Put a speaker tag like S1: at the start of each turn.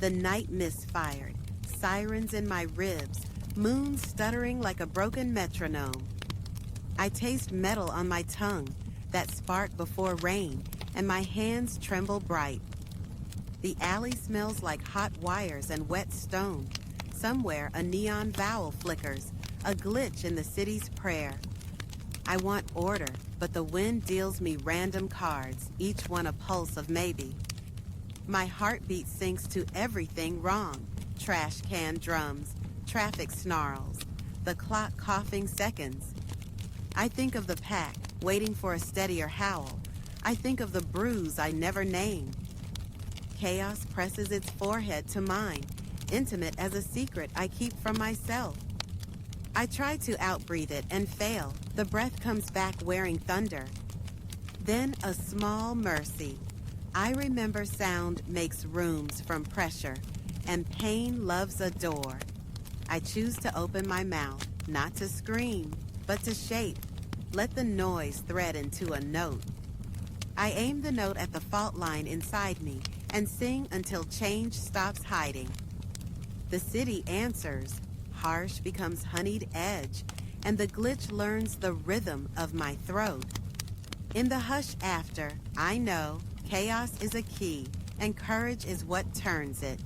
S1: The night misfired, sirens in my ribs, moon stuttering like a broken metronome. I taste metal on my tongue, that spark before rain, and my hands tremble bright. The alley smells like hot wires and wet stone. Somewhere a neon vowel flickers, a glitch in the city's prayer. I want order, but the wind deals me random cards, each one a pulse of maybe. My heartbeat sinks to everything wrong. Trash can drums, traffic snarls, the clock coughing seconds. I think of the pack, waiting for a steadier howl. I think of the bruise I never named. Chaos presses its forehead to mine, intimate as a secret I keep from myself. I try to outbreathe it and fail. The breath comes back wearing thunder. Then a small mercy. I remember sound makes rooms from pressure, and pain loves a door. I choose to open my mouth, not to scream, but to shape. Let the noise thread into a note. I aim the note at the fault line inside me and sing until change stops hiding. The city answers. Harsh becomes honeyed edge, and the glitch learns the rhythm of my throat. In the hush after, I know chaos is a key, and courage is what turns it.